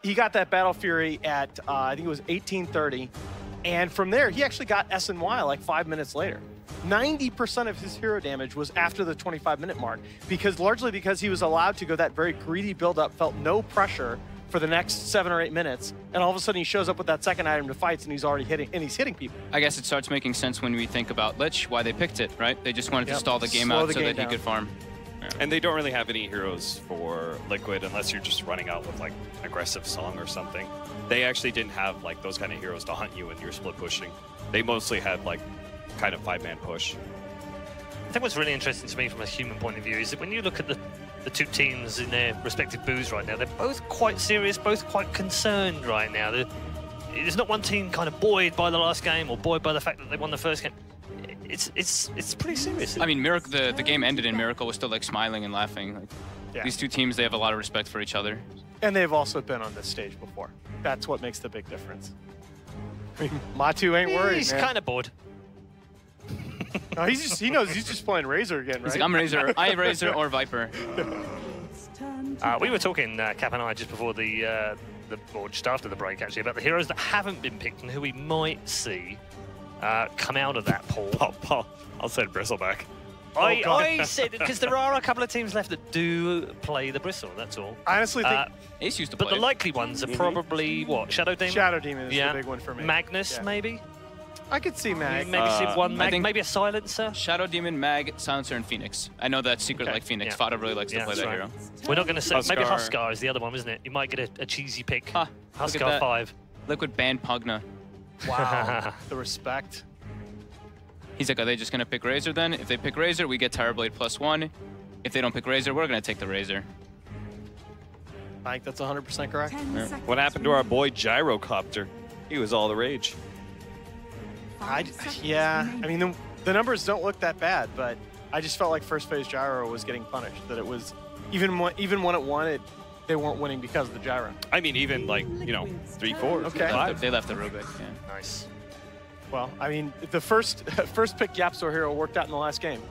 he got that Battle Fury at, I think it was 18:30. And from there, he actually got SNY like 5 minutes later. 90% of his hero damage was after the 25-minute mark, largely because he was allowed to go that very greedy build-up, felt no pressure for the next 7 or 8 minutes, and all of a sudden he shows up with that second item to fights, and he's already hitting people. I guess it starts making sense when we think about Lich, why they picked it, right? They just wanted to stall the game out so that he could farm. Yeah. And they don't really have any heroes for Liquid unless you're just running out with like aggressive song or something. They actually didn't have like those kind of heroes to hunt you when you're split pushing. They mostly had like kind of 5-man push. I think what's really interesting to me from a human point of view is that when you look at the two teams in their respective booths right now, they're both quite serious, both quite concerned right now. There's not one team kind of buoyed by the last game or buoyed by the fact that they won the first game. It's pretty serious. I mean, the game ended and Miracle was still like smiling and laughing. Like, these two teams, they have a lot of respect for each other. And they've also been on this stage before. That's what makes the big difference. I mean, Matu ain't worried, He's kind of bored. No, he knows he's just playing Razor again, right? He's like, I'm Razor. I have Razor or Viper. We were talking, Cap and I, just before or just after the break, actually, about the heroes that haven't been picked and who we might see come out of that pool. I'll send Bristleback. I said, because there are a couple of teams left that do play the Bristle, that's all. I honestly think Ace used to play. But the likely ones are probably, what, Shadow Demon? Shadow Demon is the big one for me. Magnus, maybe? I could see Mag. Maybe see one Mag, maybe a Silencer? Shadow Demon, Mag, Silencer, and Phoenix. I know that secret like Phoenix. Fada really likes to play that hero. We're not going to say, maybe Huskar is the other one, isn't it? You might get a cheesy pick. Huskar 5. Liquid banned Pugna. Wow, the respect. He's like, are they just going to pick Razor then? If they pick Razor, we get Terrorblade +1. If they don't pick Razor, we're going to take the Razor. I think that's 100% correct. What happened to our boy Gyrocopter? He was all the rage. I mean, the numbers don't look that bad, but I just felt like first phase Gyro was getting punished. That it was, even when it won, they weren't winning because of the Gyro. I mean, even like, 3-4. Okay. They left the Rubik. Yeah. Nice. Well, I mean, the first pick Yapstor hero worked out in the last game.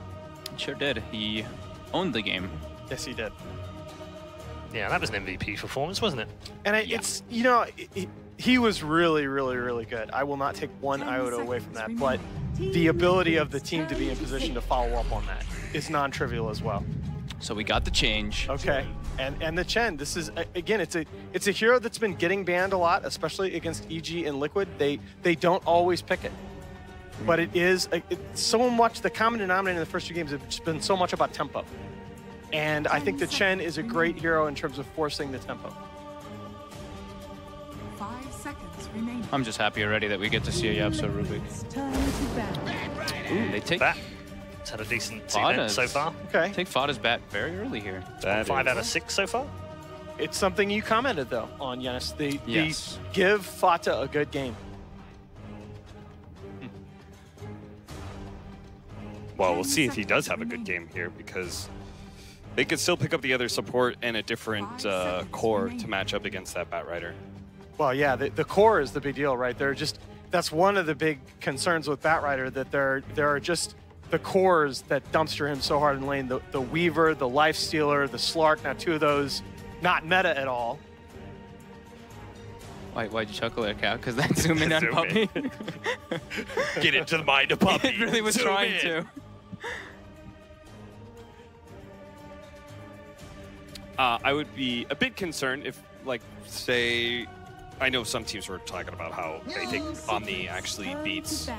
It sure did. He owned the game. Yes, he did. Yeah, that was an MVP performance, wasn't it? And it's, he was really, really, really good. I will not take one iota away from that, but the ability of the team to be in position to follow up on that is non-trivial as well. So we got the change. Okay, and the Chen, this is, again, it's a hero that's been getting banned a lot, especially against EG and Liquid. They don't always pick it. But it is so much, the common denominator in the first 2 games has been so much about tempo. And I think the Chen is a great hero in terms of forcing the tempo. 5 seconds remaining. I'm just happy already that we get to see a Yapso Rubik. Ooh, they take that. It's had a decent event so far. Okay. Take Fada's bat very early here. 5 out of 6 so far. It's something you commented though on Yanis. They give Fata a good game. Well, we'll see if he does have a good game here, because they could still pick up the other support and a different core to match up against that Batrider. Well, yeah, the core is the big deal, right? That's one of the big concerns with Batrider, that there are just the cores that dumpster him so hard in lane. The Weaver, the Lifestealer, the Slark, now 2 of those not meta at all. Why'd you chuckle there, Cap? Because that zoom in on Puppy. Get into the mind of Puppy. It really was trying to. I would be a bit concerned if, like, say, I know some teams were talking about how they think Omni actually beats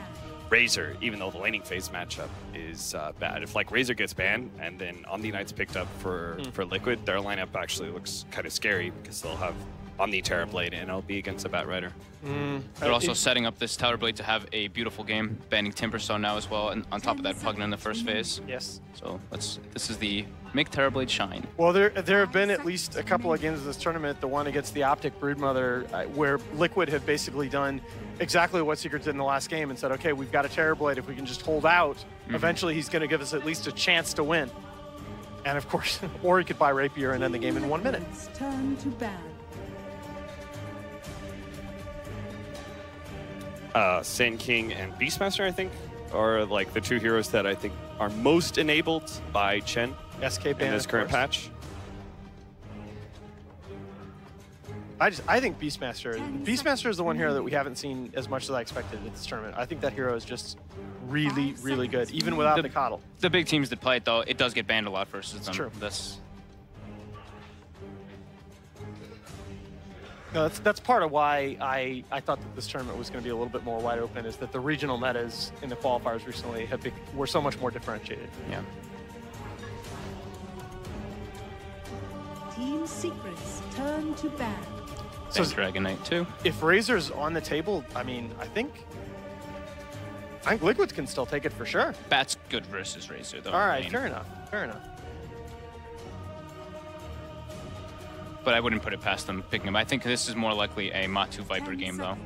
Razor, even though the laning phase matchup is bad. If, like, Razor gets banned and then Omni Knight's picked up for Liquid, their lineup actually looks kind of scary, because they'll have Omni Terrorblade and LB against a Batrider. They're also setting up this Terrorblade to have a beautiful game, banning Timberstone now as well, and on top of that, Pugna in the first phase. Yes. So this is the make Terrorblade shine. Well, there have been at least a couple of games of this tournament, the one against the Optic Broodmother, where Liquid have basically done exactly what Secret did in the last game and said, okay, we've got a Terrorblade. If we can just hold out, eventually he's going to give us at least a chance to win. And of course, or he could buy Rapier and end the game in 1 minute. Turn to ban. Sand King and Beastmaster, I think, are like the 2 heroes that I think are most enabled by Chen SK ban in this current patch. I think Beastmaster is the one hero that we haven't seen as much as I expected at this tournament. I think that hero is just really, really good, even without the coddle. The big teams that play it, though, it does get banned a lot versus them. True. That's... No, that's part of why I thought that this tournament was going to be a little bit more wide open, is that the regional metas in the qualifiers recently were so much more differentiated. Yeah. Team secrets turn to ban. So Dragon Knight too. If Razor's on the table, I mean, I think Liquid can still take it for sure. Bat's good versus Razor, though. All right, fair enough. Fair enough. But I wouldn't put it past them picking him. I think this is more likely a Matu Viper game, though,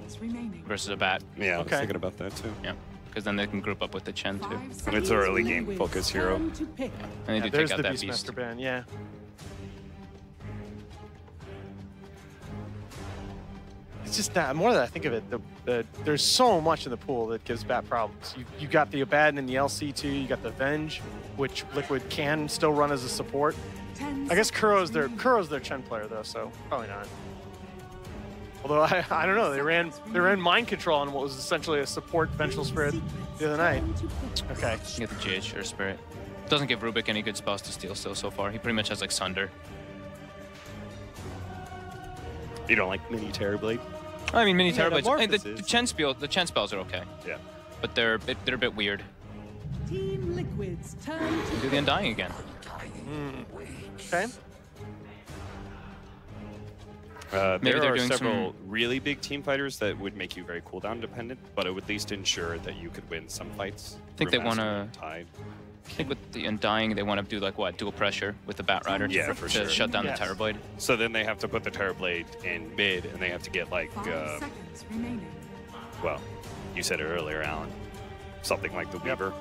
versus a Bat. Yeah, I was thinking about that too. Yeah, because then they can group up with the Chen too. And it's an early game focus hero. Yeah. And they do there's take out the that beast. Beastmaster ban, yeah. It's just that, more that I think of it, there's so much in the pool that gives Bat problems. You got the Abaddon and the LC2, you got the Venge, which Liquid can still run as a support. I guess Kuro's their Chen player though, so probably not. Although I don't know, they ran mind control on what was essentially a support Vengeful Spirit the other night. Okay. You get the GH Spirit. Doesn't give Rubik any good spells to steal still so far. He pretty much has like Sunder. You don't like Mini Terrorblade? I mean, Mini Yeah, Terrorblades. the The Chen spells are okay. Yeah. But they're a bit weird. Team Liquids turn to Do the Undying again. Okay. Maybe There they're are doing several really big team fighters that would make you very cooldown dependent, but it would at least ensure that you could win some fights. I think they Brewmaster want and to. Tide. I think with the Undying, they want to do like what, dual pressure with the Bat Rider For to sure. shut down Yes. the Terrorblade. So then they have to put the Terrorblade in mid, and they have to get like, 5 seconds remaining. well, you said it earlier, Alan, something like the Weaver.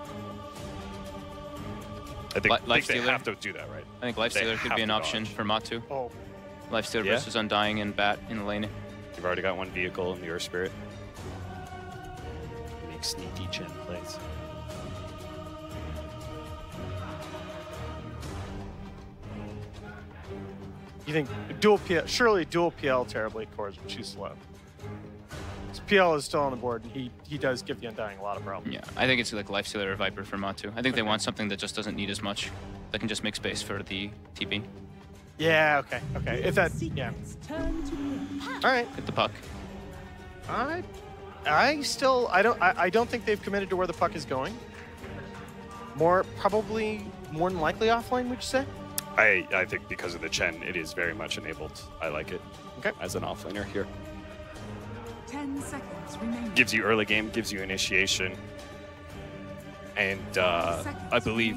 I think they Lifestealer. have to do that, right? I think Lifestealer could have be an to option dodge. for Matu. Oh, Lifestealer Yeah. versus Undying and Bat in the lane. You've already got one vehicle in the Earth Spirit. Make sneaky Chen plays. you think surely dual PL Terrorblade cores would too slow. So PL is still on the board, and he does give the Undying a lot of problems. Yeah, I think it's like Lifestealer or Viper for Matu. I think they want something that just doesn't need as much. That can just make space for the TP. Yeah, okay. If that, yeah. Secrets turn to win. All right. Hit the puck. I don't think they've committed to where the puck is going. Probably more than likely offline, would you say? I think because of the Chen, it is very much enabled. I like it Okay. as an offlaner here. 10 seconds remaining. Gives you early game, gives you initiation, and I believe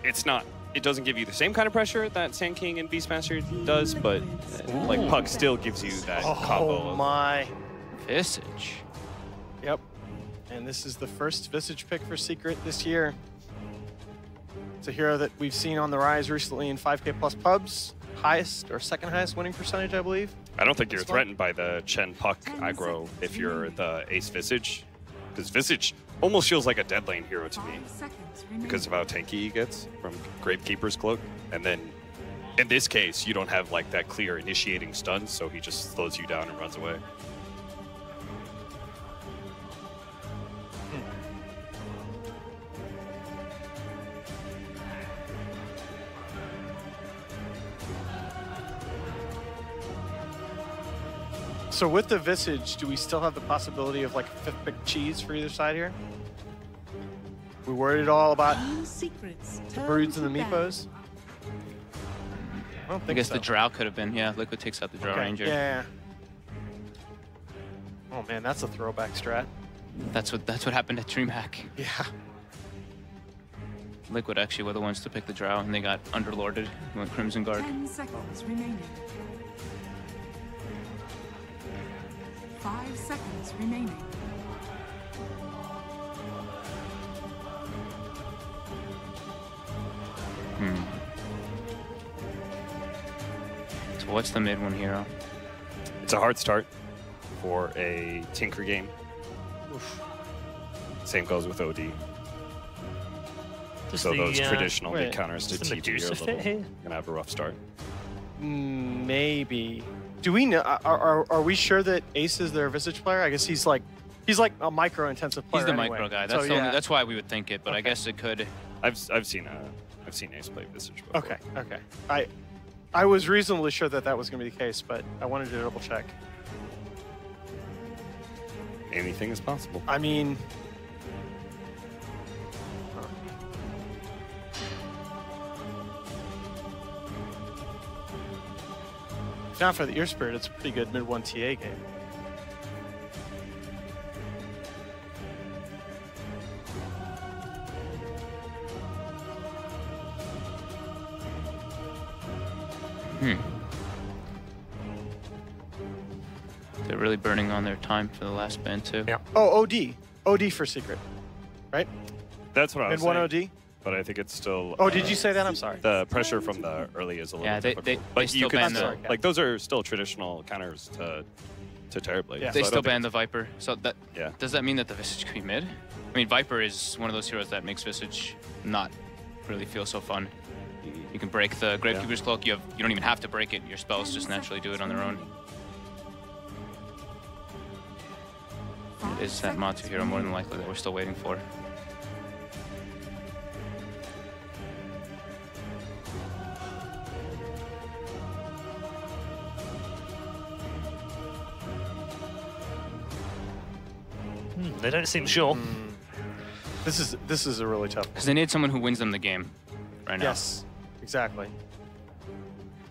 it doesn't give you the same kind of pressure that Sand King and Beastmaster does, but like Puck still gives you that combo. Oh my. Visage. Yep. And this is the first Visage pick for Secret this year. It's a hero that we've seen on the rise recently in 5K plus pubs. Highest or second highest winning percentage, I believe. I don't think you're This one? threatened by the Chen Puck aggro if you're the Ace Visage, because Visage almost feels like a dead lane hero to me 5 seconds remaining. because of how tanky he gets from Gravekeeper's Cloak. And then in this case, you don't have like that clear initiating stun, so he just slows you down and runs away. So with the Visage, do we still have the possibility of like a fifth pick cheese for either side here? We worried at all about Team secrets the turn Broods and to the ban. Meepos? I don't think I guess so. the Drow could have been. Yeah, Liquid takes out the Drow Okay, Ranger. Yeah. Oh man, that's a throwback strat. That's what happened at DreamHack. Yeah. Liquid actually were the ones to pick the Drow, and they got underlorded. Went Crimson Guard. 10 seconds remaining. 5 seconds remaining. So what's the mid one hero? It's a hard start for a Tinker game. Same goes with OD. Just So the, those traditional wait, mid counters to is the TP are Medusa fit here? gonna have a rough start. Maybe. Do we know? Are we sure that Ace is their Visage player? I guess he's like a micro-intensive player. He's the anyway. micro guy. That's So, the only, yeah. that's why we would think it. But I Okay. guess it could. I've seen Ace play Visage before. Okay. Okay. I was reasonably sure that was going to be the case, but I wanted to double check. Anything is possible. I mean. If not for the Ear Spirit, it's a pretty good mid-1 TA game. They're really burning on their time for the last band too. Yeah. Oh, OD for Secret, right? That's what I was Mid-1 saying. OD? But I think it's still. Oh, did you say that? I'm sorry. The pressure from the early is a little Yeah, difficult. they But still you can ban the- still, like those are still traditional counters to Terrorblade. Yeah. They So I still don't ban the think Viper. So that Yeah. does that mean that the Visage could be mid? I mean, Viper is one of those heroes that makes Visage not really feel so fun. You can break the Gravekeeper's Cloak. You don't even have to break it. Your spells just naturally do it on their own. It is that Matu hero more than likely that we're still waiting for. They don't seem sure. This is a really tough one. Because they need someone who wins them the game right now. Yes, exactly.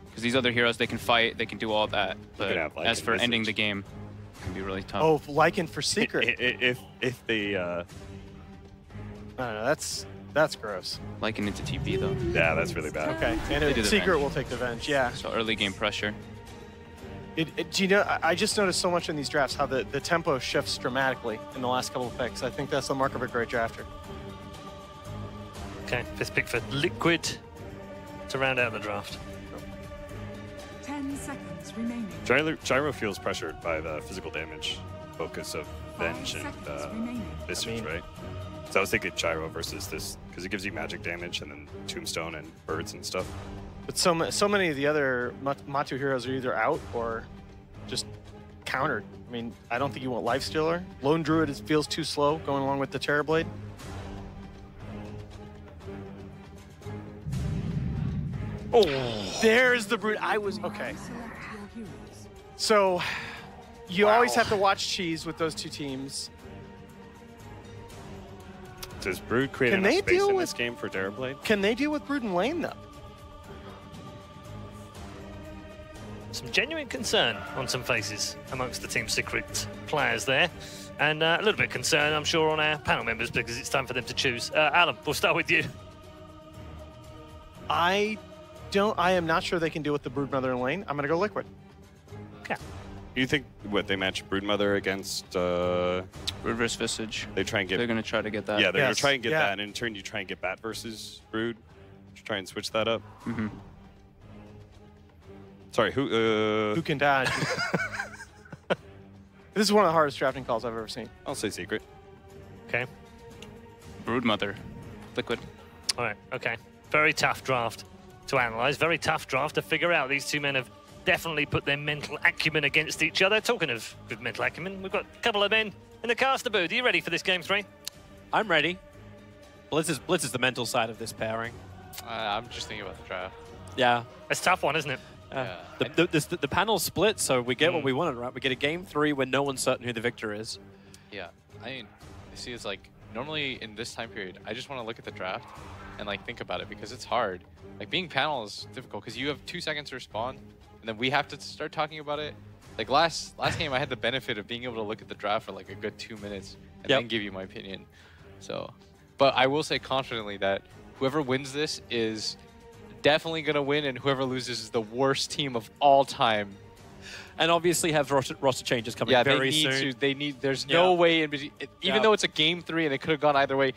Because these other heroes, they can fight, they can do all that. But could have, like, as a for ending Visage. the game, it can be really tough. Oh, Lycan for Secret. if they I don't know. That's gross. Liken into TP though. yeah, that's really bad. Okay, and They do the Secret Venge. will take the Venge. Yeah. So early game pressure. Do you know? I just noticed so much in these drafts how the tempo shifts dramatically in the last couple of picks. I think that's the mark of a great drafter. Okay, 5th pick for Liquid to round out the draft. 10 seconds remaining. Gyro feels pressured by the physical damage focus of 5 Venge and seconds remaining. Visage, right? So I was thinking Gyro versus this because it gives you magic damage and then Tombstone and birds and stuff. But so many of the other Matu heroes are either out or just countered. I mean, I don't think you want Lifestealer. Lone Druid feels too slow going along with the Terrorblade. Oh, there's the Brute. I was okay. Select your heroes. So you always have to watch Cheese with those two teams. Does Brood create Can enough they space deal in with- this game for Terrorblade? Can they deal with Brood and Lane though? Some genuine concern on some faces amongst the Team Secret players there. And a little bit of concern, I'm sure, on our panel members because it's time for them to choose. Alan, we'll start with you. I am not sure they can deal with the Broodmother and Lane. I'm gonna go Liquid. Okay. You think what they match Broodmother against? Brood versus Visage. They try and get. They're going to try to get that. Yeah, they're gonna Yes, try and get yeah. that, and in turn you try and get Bat versus Brood. Try and switch that up. Mm-hmm. Sorry, Who can dodge? This is one of the hardest drafting calls I've ever seen. I'll say Secret. Okay. Broodmother. Liquid. All right. Okay. Very tough draft to analyze. Very tough draft to figure out. These two men have definitely put their mental acumen against each other. Talking of good mental acumen, we've got a couple of men in the caster booth. Are you ready for this game 3? I'm ready. Blitz is the mental side of this pairing. I'm just thinking about the draft. Yeah. It's a tough one, isn't it? Yeah. The panel's split, so we get what we wanted, right? We get a game 3 when no one's certain who the victor is. Yeah. I mean, you see, it's like, normally in this time period, I just want to look at the draft and like think about it because it's hard. Like being panel is difficult because you have 2 seconds to respond and then we have to start talking about it. Like last game, I had the benefit of being able to look at the draft for like a good 2 minutes and then give you my opinion. So, but I will say confidently that whoever wins this is definitely going to win, and whoever loses is the worst team of all time. And obviously have roster changes coming very soon. There's no way in between. Even though it's a game 3 and it could have gone either way,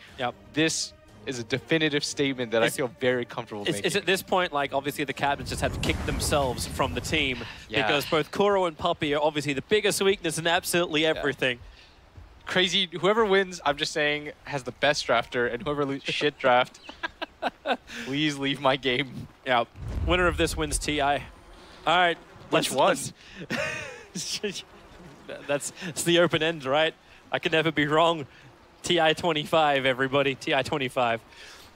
this is a definitive statement that I feel very comfortable making. It's at this point, like, obviously the captains just have to kick themselves from the team because both Kuro and Puppy are obviously the biggest weakness in absolutely everything. Crazy. Whoever wins, I'm just saying, has the best drafter, and whoever loses shit draft, please leave my game. Yeah. Winner of this wins TI. All right. Which one? That's the open end, right? I can never be wrong. TI-25, everybody. TI-25.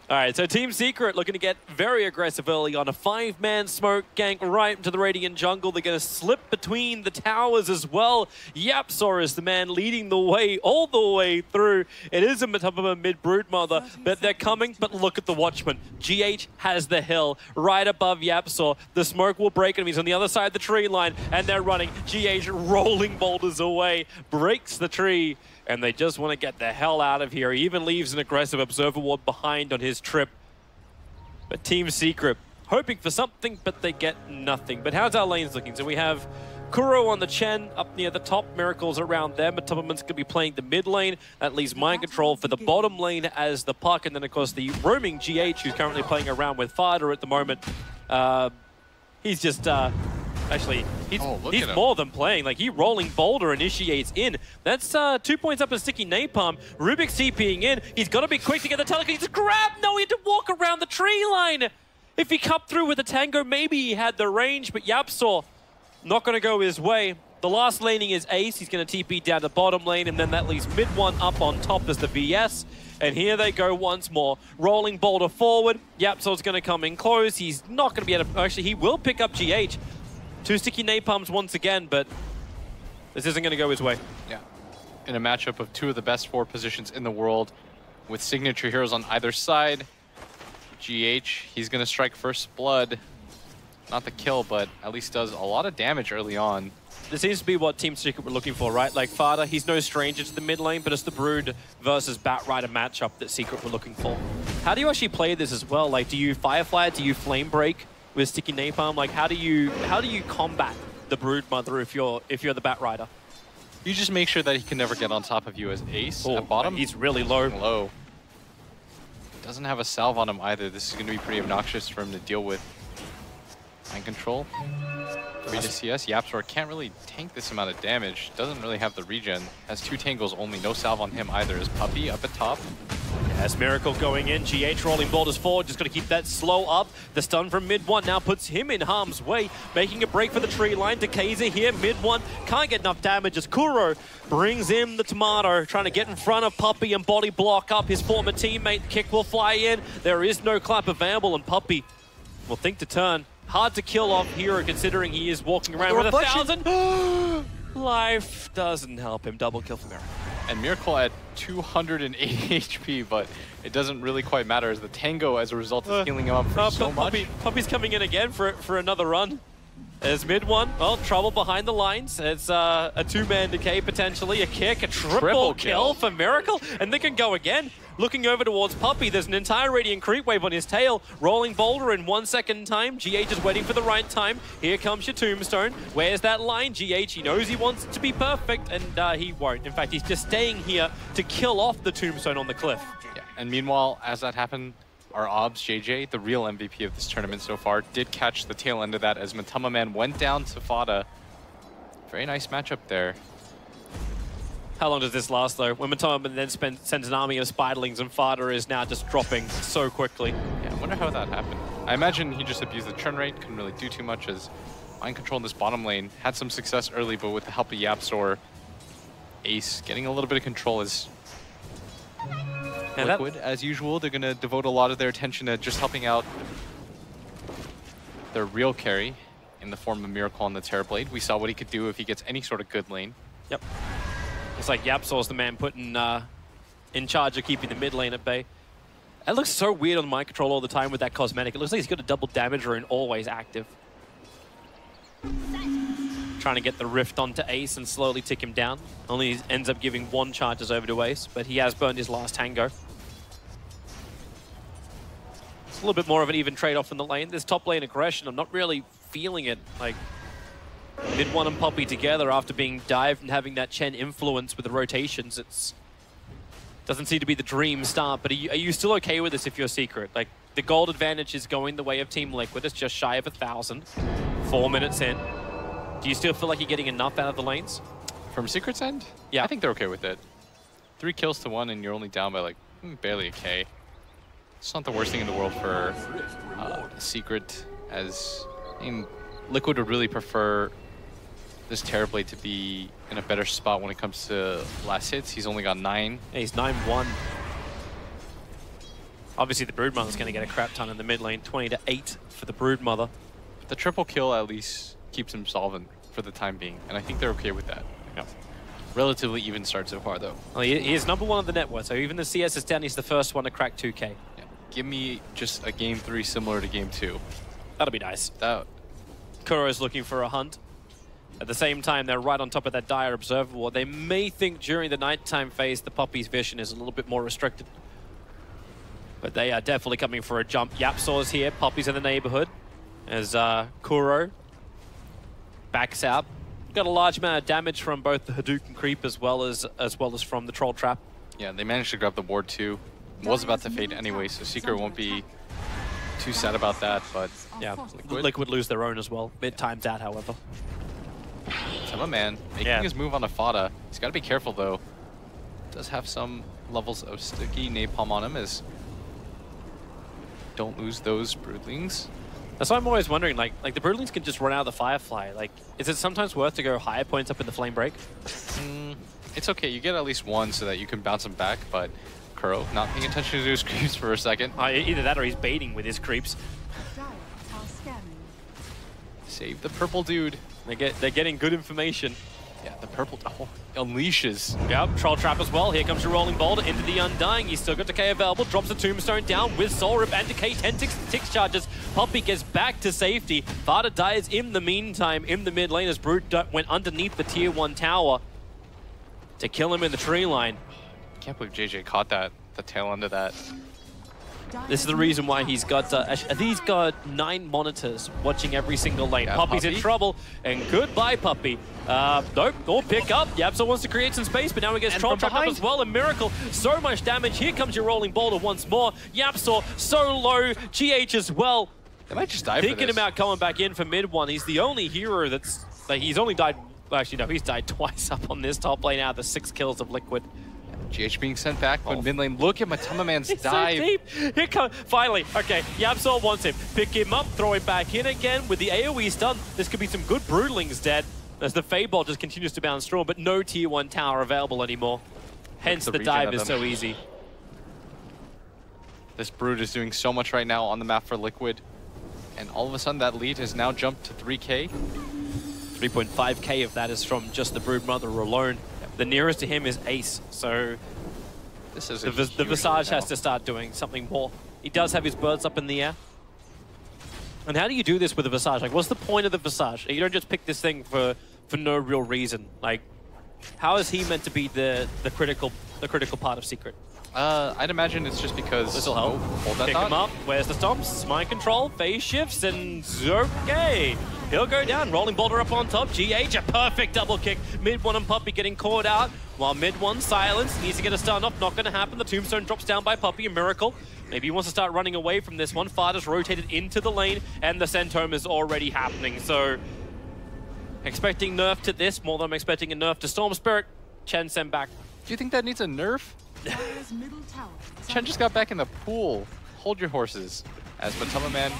All right, so Team Secret looking to get very aggressive early on. A 5-man smoke gank right into the Radiant jungle. They're going to slip between the towers as well. YapzOr is the man leading the way all the way through. It is a Matubba mid-Broodmother, but they're coming. But look at the Watchman. GH has the hill right above YapzOr. The smoke will break him. He's on the other side of the tree line, and they're running. GH rolling boulders away, breaks the tree. And they just want to get the hell out of here. He even leaves an aggressive Observer Ward behind on his trip. But Team Secret hoping for something, but they get nothing. But how's our lanes looking? So we have Kuro on the Chen up near the top. Miracles around there. Matubbaman's going to be playing the mid lane. That leaves Mind Control for the bottom lane as the puck. And then, of course, the roaming GH, who's currently playing around with Fada at the moment. He's just... Actually, he's more than playing. Like, he rolling boulder initiates in. That's 2 points up in Sticky Napalm. Rubik's TPing in. He's got to be quick to get the telecast. He's grabbed. No, he had to walk around the tree line. If he cut through with the tango, maybe he had the range, but YapzOr not going to go his way. The last laning is Ace. He's going to TP down to bottom lane, and then that leaves mid one up on top as the VS. And here they go once more. Rolling boulder forward. YapzOr's going to come in close. He's not going to be able to... Actually, he will pick up GH. 2 Sticky Napalms once again, but this isn't going to go his way. Yeah. In a matchup of 2 of the best 4 positions in the world, with signature heroes on either side, GH, he's going to strike first blood. Not the kill, but at least does a lot of damage early on. This seems to be what Team Secret were looking for, right? Like, Fada, he's no stranger to the mid lane, but it's the Brood versus Batrider matchup that Secret were looking for. How do you actually play this as well? Like, do you Firefly? Do you Flame Break with Sticky Napalm? Like, how do you combat the Broodmother if you're the Batrider? You just make sure that he can never get on top of you as Ace. At bottom, he's really low. Doesn't have a salve on him either. This is going to be pretty obnoxious for him to deal with. Mind Control. 3 to CS. YapzOr can't really tank this amount of damage. Doesn't really have the regen. Has 2 tangles only. No salve on him either. Is Puppy up at top. Yes, Miracle going in. GH rolling boulders forward. Just got to keep that slow up. The stun from mid one now puts him in harm's way. Making a break for the tree line. Dekaiser here. Mid one can't get enough damage as Kuro brings in the tomato. Trying to get in front of Puppy and body block up his former teammate. Kick will fly in. There is no clap available, and Puppy will think to turn. Hard to kill off hero considering he is walking around with 1,000. Life doesn't help him. Double kill for Miracle. And Miracle at 280 HP, but it doesn't really quite matter as the Tango, as a result, is healing him up for so much. Puppy's coming in again for another run. There's mid one. Well, trouble behind the lines. It's a 2-man decay potentially. A kick, a triple kill for Miracle, and they can go again. Looking over towards Puppy, there's an entire Radiant creep wave on his tail. Rolling boulder in 1 second time. GH is waiting for the right time. Here comes your tombstone. Where's that line? GH, he knows he wants it to be perfect, and he won't. In fact, he's just staying here to kill off the tombstone on the cliff. Yeah. And meanwhile, as that happened, our OBS, JJ, the real MVP of this tournament so far, did catch the tail end of that as Matubbaman went down to Fada. Very nice matchup there. How long does this last, though? When Matubbaman then sends an army of Spiderlings and Fada is now just dropping so quickly. Yeah, I wonder how that happened. I imagine he just abused the turn rate, couldn't really do too much as Mind Control in this bottom lane. Had some success early, but with the help of YapzOr, Ace getting a little bit of control is Liquid. As usual, they're going to devote a lot of their attention to just helping out their real carry in the form of Miracle on the Terrorblade. We saw what he could do if he gets any sort of good lane. Yep. Looks like YapzOr's the man putting in charge of keeping the mid lane at bay. It looks so weird on Mind Control all the time with that cosmetic. It looks like he's got a double damage rune always active. Trying to get the rift onto Ace and slowly tick him down. Only ends up giving 1 charges over to Ace, but he has burned his last tango. It's a little bit more of an even trade-off in the lane. This top lane aggression, I'm not really feeling it. Like, mid one and Puppy together after being dived and having that Chen influence with the rotations, it's doesn't seem to be the dream start, but are you still okay with this if you're Secret? Like, the gold advantage is going the way of Team Liquid. It's just shy of 1,000. 4 minutes in. Do you still feel like you're getting enough out of the lanes? From Secret's end? Yeah. I think they're okay with it. 3 kills to 1 and you're only down by like barely a K. It's not the worst thing in the world for Secret, as Liquid would really prefer this Terrorblade to be in a better spot when it comes to last hits. He's only got 9. Yeah, he's 9-1. Obviously, the Broodmother's going to get a crap ton in the mid lane. 20-8 for the Broodmother. The triple kill at least keeps him solvent for the time being, and I think they're okay with that. Yep. Relatively even start so far, though. Well, he is number 1 on the network, so even the CS is down, he's the first one to crack 2K. Yeah. Give me just a game 3 similar to game 2. That'll be nice. That. Kuro's looking for a hunt. At the same time, they're right on top of that dire observable. They may think during the nighttime phase the Poppy's vision is a little bit more restricted. But they are definitely coming for a jump. Yapsaw's here, Poppy's in the neighborhood. As Kuro backs out. Got a large amount of damage from both the Hadouken creep as well as from the Troll Trap. Yeah, they managed to grab the ward too. Was about to fade anyway, so Secret won't be too sad about that, but yeah, Liquid lose their own as well. Bit times out, however. Tama Man making his move on a Fada. He's got to be careful though. Does have some levels of sticky napalm on him, as don't lose those Broodlings. That's why I'm always wondering, like the Broodlings can just run out of the Firefly. Like, is it sometimes worth to go higher points up in the Flame Break? It's okay, you get at least one so that you can bounce him back, but Kuro not paying attention to his creeps for a second. Either that or he's baiting with his creeps. Save the purple dude. They're getting good information. Yeah, the purple unleashes. Yep, Troll Trap as well. Here comes your Rolling Boulder into the Undying. He's still got Decay available. Drops the Tombstone down with Soul Rip and Decay. 10 6 charges. Poppy gets back to safety. Vada dies in the meantime in the mid lane as Brood went underneath the tier 1 tower to kill him in the tree line. Can't believe JJ caught that, the tail end of that. This is the reason why he's got, I think he's got 9 monitors watching every single lane. Yeah, Puppy's Puppy. in trouble, and goodbye, Puppy. Nope, or pick up. Yapsa wants to create some space, but now he gets Troll Trap up as well. A Miracle, so much damage. Here comes your Rolling Boulder once more. Yapsa so low, GH as well. They might just die for Thinking this. about coming back in for mid one. He's the only hero that's, like, he's only died, well, actually no, he's died twice up on this top lane out of the 6 kills of Liquid. GH being sent back, but mid lane, look at Matama Man's It's dive. so deep. Here comes, finally, okay, Yapsol wants him. Pick him up, throw him back in again with the AoE stun. This could be some good Broodlings dead as the Fable just continues to bounce strong, but no tier 1 tower available anymore. Hence the dive is so easy. This Brood is doing so much right now on the map for Liquid, and all of a sudden that lead has now jumped to 3K. 3.5k of that is from just the Broodmother alone. The nearest to him is Ace, so This is the Visage has to start doing something more. He does have his birds up in the air. And how do you do this with a Visage? Like, what's the point of the Visage? You don't just pick this thing for no real reason. Like, how is he meant to be the critical part of Secret? I'd imagine it's just because... This'll help. Hold that Pick thought. him up. Where's the stomps? Mind control, phase shifts, and okay. He'll go down. Rolling Boulder up on top. GH, a perfect double kick. Mid one and Puppy getting caught out, while mid one silence. Needs to get a stun off. Not going to happen. The Tombstone drops down by Puppy. A Miracle. Maybe he wants to start running away from this one. Fada's rotated into the lane, and the Centome is already happening. So, expecting nerf to this more than I'm expecting a nerf to Storm Spirit. Chen sent back. Do you think that needs a nerf? Chen just got back in the pool. Hold your horses. As Matama Man,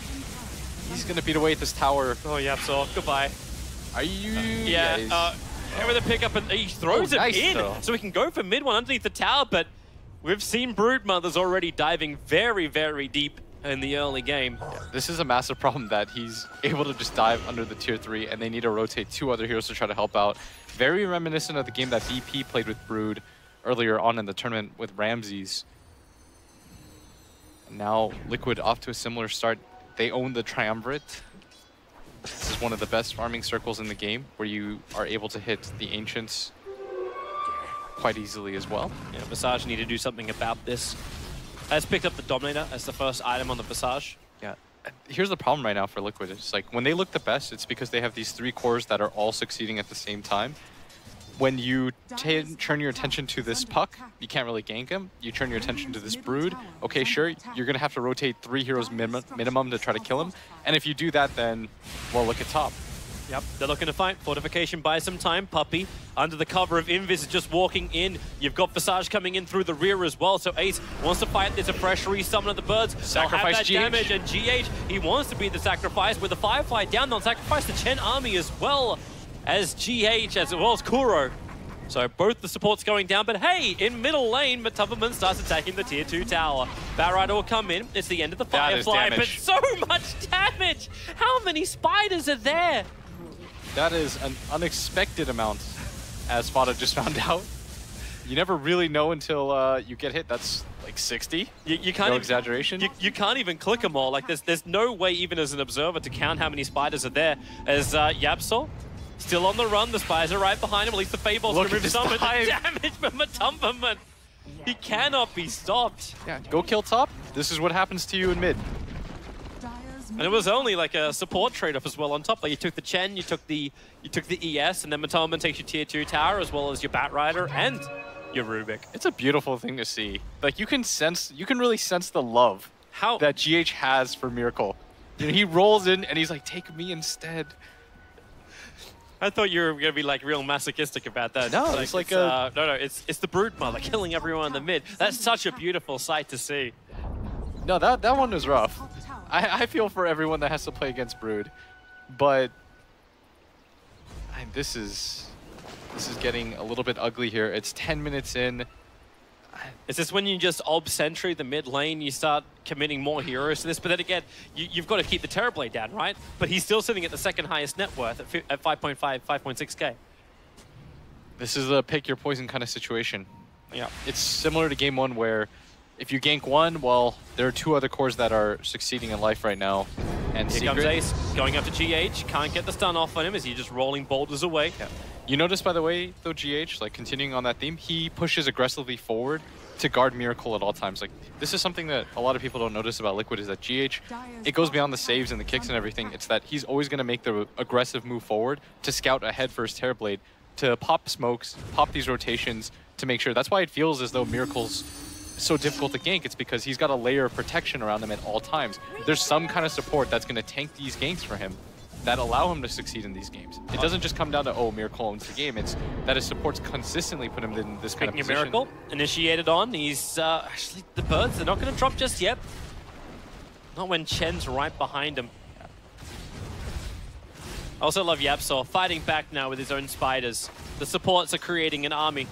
he's going to beat away at this tower. Oh, yeah, so goodbye. Are you... Yeah, with a pickup, and he throws it in, though. so we can go for mid one underneath the tower, but we've seen Broodmothers already diving very, very deep in the early game. This is a massive problem that he's able to just dive under the tier 3, and they need to rotate 2 other heroes to try to help out. Very reminiscent of the game that BP played with Brood earlier on in the tournament with Ramses. Now Liquid off to a similar start. They own the Triumvirate. This is one of the best farming circles in the game, where you are able to hit the Ancients quite easily as well. Yeah, Visage need to do something about this. Has picked up the Dominator as the first item on the Visage. Yeah. Here's the problem right now for Liquid. It's like, when they look the best, it's because they have these 3 cores that are all succeeding at the same time. When you turn your attention to this Puck, you can't really gank him. You turn your attention to this Brood, okay, sure, you're going to have to rotate 3 heroes minimum to try to kill him. And if you do that, then, well, look at top. Yep, they're looking to fight. Fortification buys some time. Puppey, under the cover of Invis, is just walking in. You've got Visage coming in through the rear as well, so Ace wants to fight. There's a fresh resummon of the birds. Sacrifice They'll have that GH. damage, and GH, he wants to be the sacrifice with the Firefly down. They'll sacrifice the Chen army as well as GH, as well as Kuro. So both the supports going down, but hey, in middle lane, Matubberman starts attacking the tier 2 tower. Batrider will come in. It's the end of the That is Firefly, but damage. so much damage! How many spiders are there? That is an unexpected amount, as Fada just found out. You never really know until you get hit. That's like 60. You can't No even, exaggeration. You can't even click them all. Like there's no way, even as an observer, to count how many spiders are there. As Yapsol still on the run, the spiders are right behind him. At least the Feybolt's Look gonna at remove this some of the dive. damage from Matubberman. He cannot be stopped. Yeah, go kill top. This is what happens to you in mid. Dyer's And it was only like a support trade-off as well on top. Like you took the Chen, you took the ES, and then Matubberman takes your tier 2 tower as well as your Batrider and your Rubik. It's a beautiful thing to see. Like you can really sense the love How that GH has for Miracle. You know, he rolls in and he's like, take me instead. I thought you were gonna be like real masochistic about that. No, it's like it's the Brood Mother killing everyone in the mid. That's such a beautiful sight to see. No, that one was rough. top tower. I feel for everyone that has to play against Brood, but this is getting a little bit ugly here. It's 10 minutes in. Is this when you just ob sentry the mid lane, you start committing more heroes to this? But then again, you've got to keep the Terrorblade down, right? But he's still sitting at the second highest net worth at 5.5, 5.6k. This is a pick your poison kind of situation. Yeah. It's similar to game one where if you gank one, well, there are two other cores that are succeeding in life right now. And Here Secret, comes Ace, going up to GH. Can't get the stun off on him as he's just rolling boulders away. Yeah. You notice, by the way, though, GH, like continuing on that theme, he pushes aggressively forward to guard Miracle at all times. Like, this is something that a lot of people don't notice about Liquid is that GH, it goes beyond the saves and the kicks and everything. It's that he's always going to make the aggressive move forward to scout ahead for his Terrorblade, to pop smokes, pop these rotations to make sure. That's why it feels as though Miracle's so difficult to gank. It's because he's got a layer of protection around him at all times. There's some kind of support that's going to tank these ganks for him that allow him to succeed in these games. It doesn't just come down to, oh, Miracle owns the game. It's that his supports consistently put him in this kind of Speaking of position. Miracle, initiated on. He's actually, the birds, they're not going to drop just yet. Not when Chen's right behind him. I also love Yapsor fighting back now with his own spiders. The supports are creating an army.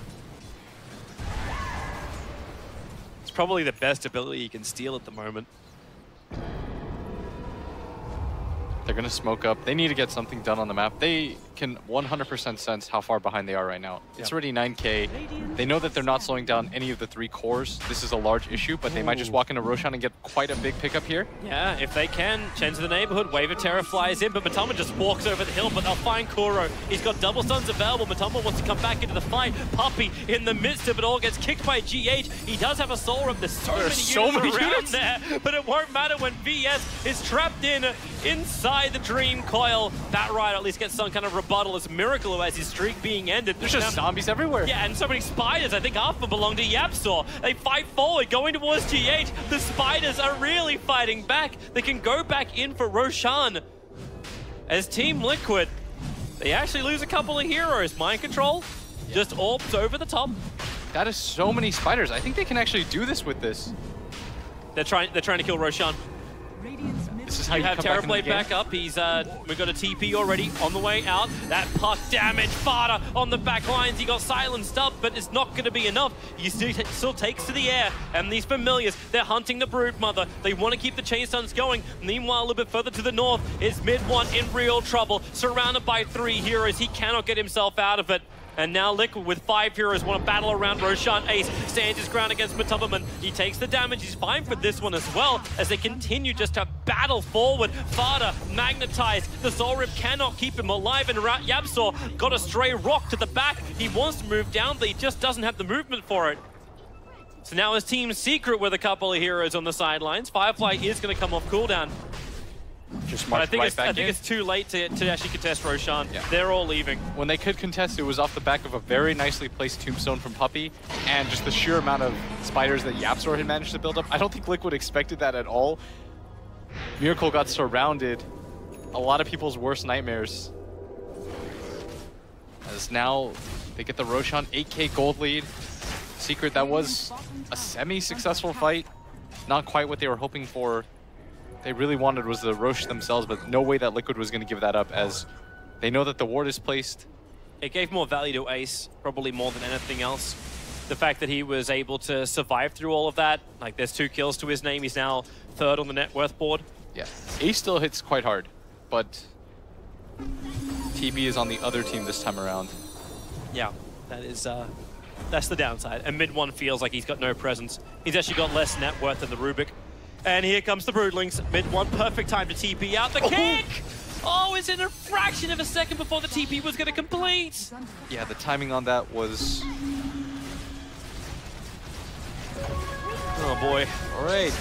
It's probably the best ability you can steal at the moment. They're going to smoke up. They need to get something done on the map. They can 100% sense how far behind they are right now. It's already 9k. They know that they're not slowing down any of the three cores. This is a large issue, but they might just walk into Roshan and get quite a big pickup here. Yeah, if they can, Chen's in the neighborhood, Wave of Terror flies in, but Matoma just walks over the hill, but they'll find Kuro. He's got double stuns available. Matoma wants to come back into the fight. Puppey in the midst of it all gets kicked by GH. He does have a soul rip. There's so many units around there, but it won't matter when VS is trapped inside the Dream Coil. Batrider at least gets some kind of rebuttal as Miracle, who has his streak being ended. There's just zombies everywhere. Yeah, and so many spiders. I think half of them belong to Yapsor. They fight forward, going towards GH. The spiders are really fighting back. They can go back in for Roshan. As Team Liquid, they actually lose a couple of heroes. Mind Control just orbs over the top. That is so many spiders. I think they can actually do this with this. They're trying to kill Roshan. Radiant's mid This is how You you have come back into the Terrorblade game. back up. He's we've got a TP already on the way out. That puck damage, Fada on the back lines. He got silenced up, but it's not going to be enough. He still takes to the air, and these familiars, they're hunting the Brood Mother. They want to keep the chain stuns going. Meanwhile, a little bit further to the north is Mid One in real trouble, surrounded by 3 heroes. He cannot get himself out of it. And now Liquid with 5 heroes want to battle around Roshan. Ace stands his ground against Matubberman. He takes the damage. He's fine for this one as well as they continue just to battle forward. Fada magnetized. The Soul Rip cannot keep him alive, and Yapsor got a stray rock to the back. He wants to move down, but he just doesn't have the movement for it. So now his Team Secret with a couple of heroes on the sidelines. Firefly is going to come off cooldown. Just But I march think, right back in. it's too late to actually contest Roshan. Yeah. They're all leaving. When they could contest, it was off the back of a very nicely placed tombstone from Puppey and just the sheer amount of spiders that Yapsor had managed to build up. I don't think Liquid expected that at all. Miracle got surrounded. A lot of people's worst nightmares As now they get the Roshan 8K gold lead. Secret, that was a semi-successful fight. Not quite what they were hoping for. They really wanted was the Roche themselves, but no way that Liquid was going to give that up, as they know that the ward is placed. It gave more value to Ace, probably more than anything else. The fact that he was able to survive through all of that, like there's 2 kills to his name, he's now 3rd on the net worth board. Yeah, Ace still hits quite hard, but TB is on the other team this time around. Yeah, that's the downside. And mid 1 feels like he's got no presence. He's actually got less net worth than the Rubik. And here comes the Broodlings. Mid 1, perfect time to TP out. The kick! Oh, it's in a fraction of a second before the TP was going to complete. Yeah, the timing on that was... Oh boy. All right.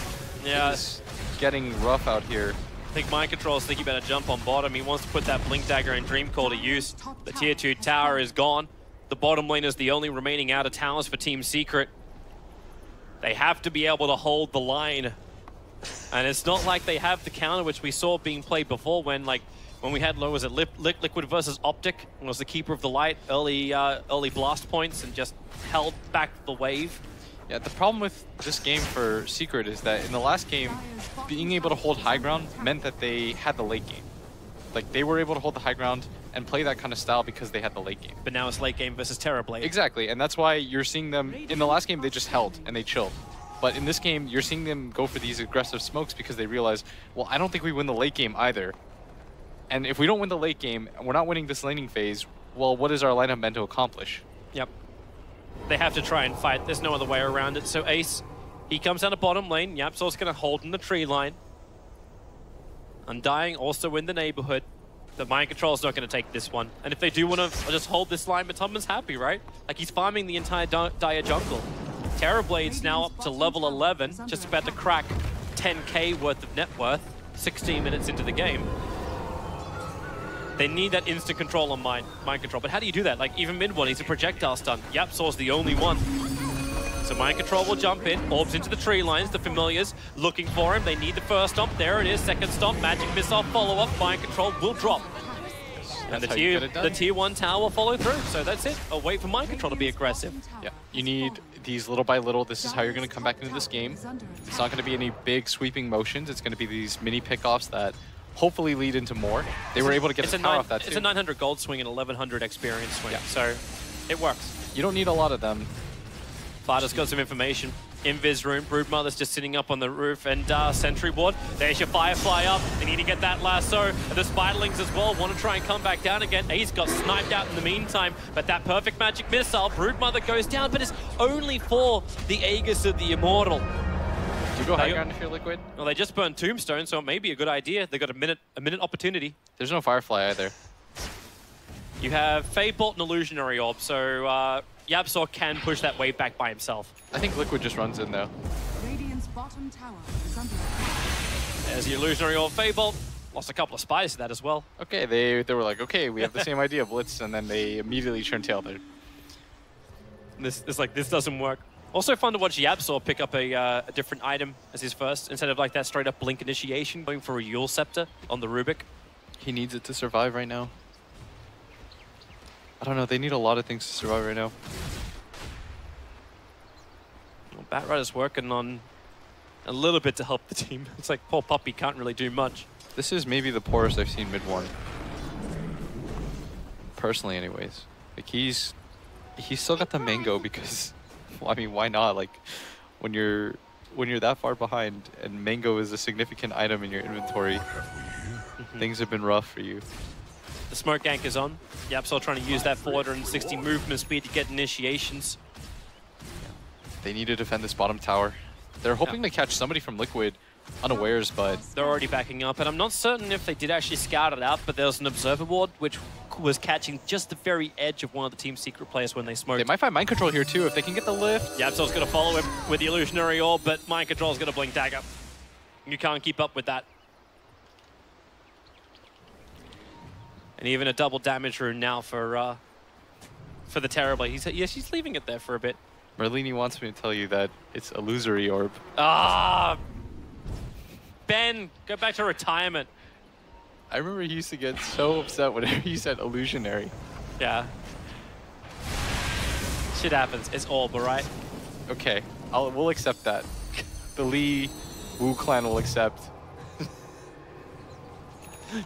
Yeah. It's getting rough out here. I think Mind Control's thinking about a jump on bottom. He wants to put that Blink Dagger and Dream Call to use. The tier 2 tower is gone. The bottom lane is the only remaining outer towers for Team Secret. They have to be able to hold the line. And it's not like they have the counter which we saw being played before when we had Liquid versus Optic, and was the keeper of the light, early blast points and just held back the wave. Yeah, the problem with this game for Secret is that in the last game, being able to hold high ground meant that they had the late game. Like, they were able to hold the high ground and play that kind of style because they had the late game. But now it's late game versus Terrorblade. Exactly, and that's why you're seeing them... In the last game, they just held and they chilled. But in this game, you're seeing them go for these aggressive smokes because they realize, well, I don't think we win the late game either. And if we don't win the late game, and we're not winning this laning phase, well, what is our lineup meant to accomplish? Yep. They have to try and fight. There's no other way around it. So Ace, he comes down to bottom lane. Yapsor's going to hold in the tree line. Undying also in the neighborhood. The Mind Control's not going to take this one. And if they do want to just hold this line, Matumba's happy, right? Like, he's farming the entire Dire jungle. Terrorblade's now up to level 11, just about to crack 10k worth of net worth, 16 minutes into the game. They need that instant control on Mind Control. But how do you do that? Like, even mid one, he's a projectile stun. Yapsor's the only one. So Mind Control will jump in, orbs into the tree lines, the familiars looking for him. They need the first stomp. There it is, second stomp, magic missile follow-up. Mind Control will drop. And the tier 1 tower will follow through. So that's it. I'll wait for Mind Control to be aggressive. Yeah, you need these little by little. This is how you're going to come back into this game. It's not going to be any big sweeping motions. It's going to be these mini pickoffs that hopefully lead into more. They were able to get the power off that too. It's a 900 gold swing and 1100 experience swing. Yeah. So it works. You don't need a lot of them. Farda's got some information. Invis room, Broodmother's just sitting up on the roof, and Sentry Ward. There's your Firefly up. They need to get that lasso. And the Spiderlings as well want to try and come back down again. Ace got sniped out in the meantime, but that perfect magic missile, Broodmother goes down, but it's only for the Aegis of the Immortal. Do you go high ground if you're Liquid? Well, they just burned Tombstone, so it may be a good idea. They got a minute opportunity. There's no Firefly either. You have Fade Bolt and Illusionary Orb, so Yapsor can push that wave back by himself. I think Liquid just runs in though. Radiant's bottom tower is under attack. There's the Illusionary Orb, Fade Bolt. Lost a couple of spiders to that as well. Okay, they were like, okay, we have the same idea, Blitz, and then they immediately turned tail there. This doesn't work. Also fun to watch Yapsor pick up a different item as his first, instead of like that straight up Blink initiation, going for a Yule Scepter on the Rubik. He needs it to survive right now. I don't know, they need a lot of things to survive right now. Well, Batrider's working on a little bit to help the team. It's like poor Puppy can't really do much. This is maybe the poorest I've seen mid one. Personally anyways. Like he's still got the mango because, well, I mean, why not? Like when you're that far behind and mango is a significant item in your inventory, things have been rough for you. The smoke gank is on. Yapsor trying to use that 460 movement speed to get initiations. They need to defend this bottom tower. They're hoping to catch somebody from Liquid unawares, but they're already backing up. And I'm not certain if they did actually scout it out, but there was an observer ward which was catching just the very edge of one of the Team Secret players when they smoked. They might find Mind Control here too if they can get the lift. Yapsor's going to follow him with the Illusionary Orb, but Mind Control's going to Blink Dagger. You can't keep up with that. And even a double damage rune now for the Terrorblade. Yeah, she's leaving it there for a bit. Merlini wants me to tell you that it's illusory orb. Ah, Ben, go back to retirement. I remember he used to get so upset whenever you said illusionary. Yeah, Shit happens. It's Orb, right? Okay, we'll accept that. The Lee Wu clan will accept.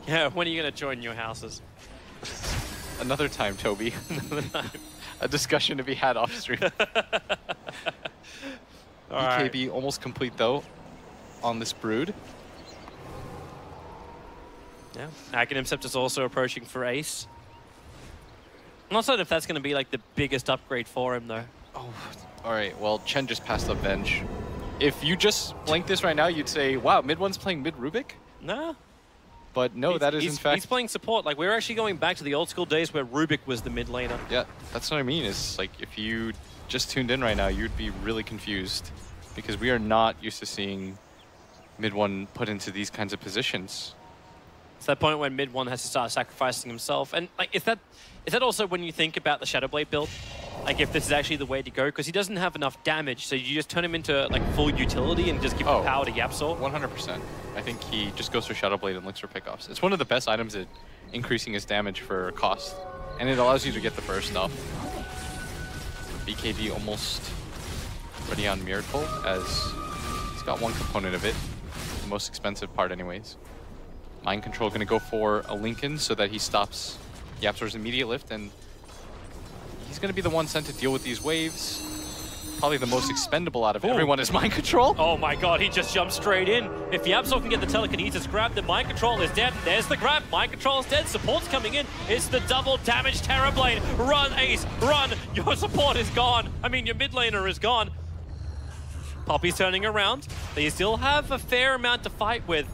Yeah, when are you going to join your houses? Another time, Toby. Another time. A discussion to be had off stream. BKB almost complete though on this brood. Yeah, Aghanim is also approaching for Ace. I'm not certain if that's going to be like the biggest upgrade for him though. Oh, all right. Well, Chen just passed up bench. If you just blank this right now, you'd say, "Wow, mid one's playing mid Rubik." No. But no, that is in fact... He's playing support. Like, we're actually going back to the old school days where Rubik was the mid laner. Yeah, that's what I mean. Is like, if you just tuned in right now, you'd be really confused. Because we are not used to seeing mid one put into these kinds of positions. It's that point when mid one has to start sacrificing himself. And, like, is that also when you think about the Shadowblade build? Like, if this is actually the way to go? Because he doesn't have enough damage, so you just turn him into, like, full utility and just give the power to Yapsor? 100%. I think he just goes for Shadowblade and looks for pickoffs. It's one of the best items at increasing his damage for cost. And it allows you to get the burst off. BKB almost ready on Miracle, as he's got one component of it. The most expensive part anyways. Mind Control going to go for a Lincoln so that he stops Yapsor's immediate lift, and he's going to be the one sent to deal with these waves. Probably the most expendable out of everyone is Mind Control. Oh my god, he just jumped straight in. If Yapsor can get the telekinesis grab, then Mind Control is dead. There's the grab. Mind Control is dead. Support's coming in. It's the double damage Terrorblade. Run, Ace, run. Your support is gone. I mean, your mid laner is gone. Poppy's turning around. They still have a fair amount to fight with.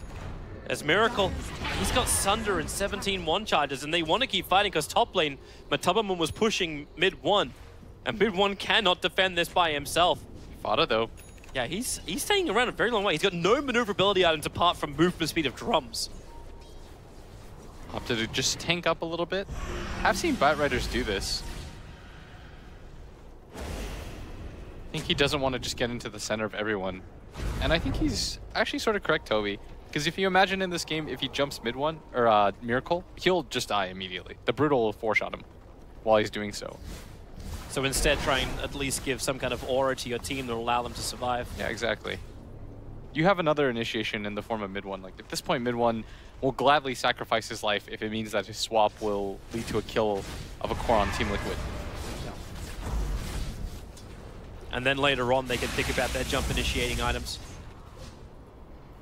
As Miracle, he's got Sunder and 17 one charges, and they want to keep fighting because top lane, Matabamun was pushing mid one. And mid one cannot defend this by himself. Fada though. Yeah, he's staying around a very long way. He's got no maneuverability items apart from movement speed of drums. Opted to just tank up a little bit. I've seen Batriders do this. I think he doesn't want to just get into the center of everyone. And I think he's actually sort of correct, Toby. Because if you imagine in this game, if he jumps mid one, or Miracle, he'll just die immediately. The Brutal will four-shot him while he's doing so. So instead, try and at least give some kind of aura to your team that will allow them to survive. Yeah, exactly. You have another initiation in the form of mid one. Like, at this point, mid one will gladly sacrifice his life if it means that his swap will lead to a kill of a core on Team Liquid. And then later on, they can think about their jump initiating items.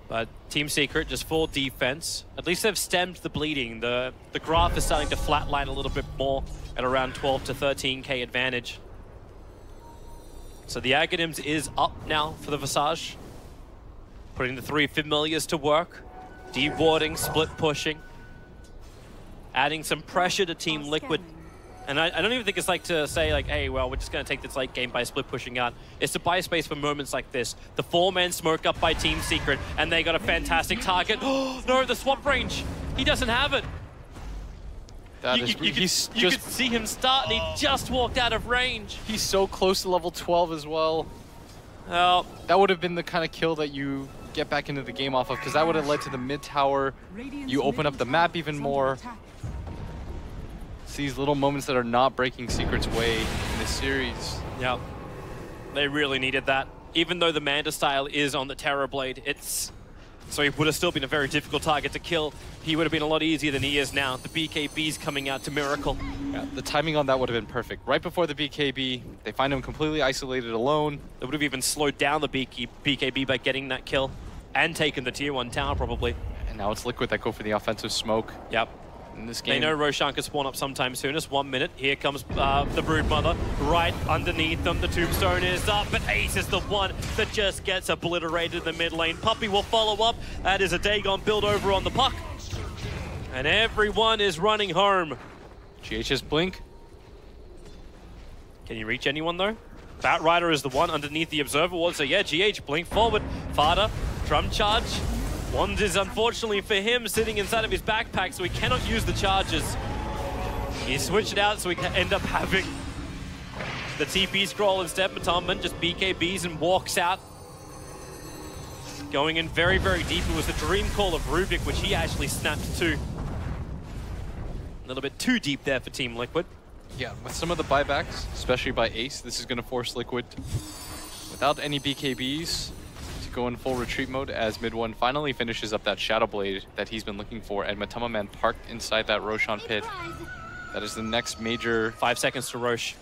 But Team Secret, just full defense. At least they've stemmed the bleeding. The graph is starting to flatline a little bit more at around 12 to 13k advantage. So the Aghanims is up now for the Visage. Putting the 3 Familiars to work. Dewarding, split pushing. Adding some pressure to Team Liquid. And I don't even think it's like to say like, hey, well, we're just going to take this late game by split pushing out. It's to buy space for moments like this. The 4-man smoke up by Team Secret, and they got a fantastic target. Oh, no, the swap range. He doesn't have it. You could see him start, and he just walked out of range. He's so close to level 12 as well. Well, that would have been the kind of kill that you get back into the game off of, because that would have led to the mid tower. You open up the map even more. It's these little moments that are not breaking Secret's way in this series. Yeah, they really needed that. Even though the Manda style is on the Terrorblade, so he would have still been a very difficult target to kill. He would have been a lot easier than he is now. The BKB's coming out to Miracle. Yeah, the timing on that would have been perfect. Right before the BKB, they find him completely isolated alone. They would have even slowed down the BKB by getting that kill and taken the tier 1 tower probably. And now it's Liquid that go for the offensive smoke. Yep. In this game. They know Roshan can spawn up sometime soon. It's 1 minute. Here comes the Broodmother right underneath them. The Tombstone is up, but Ace is the one that just gets obliterated in the mid lane. Puppy will follow up. That is a Dagon build over on the puck. And everyone is running home. GH's blink. Can you reach anyone though? Batrider is the one underneath the observer ward. So yeah, GH blink forward. Fada, drum charge. Wand is unfortunately for him sitting inside of his backpack, so he cannot use the charges. He switched it out so he can end up having the TP scroll instead. Matomman just BKBs and walks out. Going in very, very deep. It was the dream call of Rubik, which he actually snapped to. A little bit too deep there for Team Liquid. Yeah, with some of the buybacks, especially by Ace, this is going to force Liquid, without any BKBs, to go in full retreat mode as mid-1 finally finishes up that Shadow Blade that he's been looking for, and Matama Man parked inside that Roshan pit. That is the next major... 5 seconds to Roche.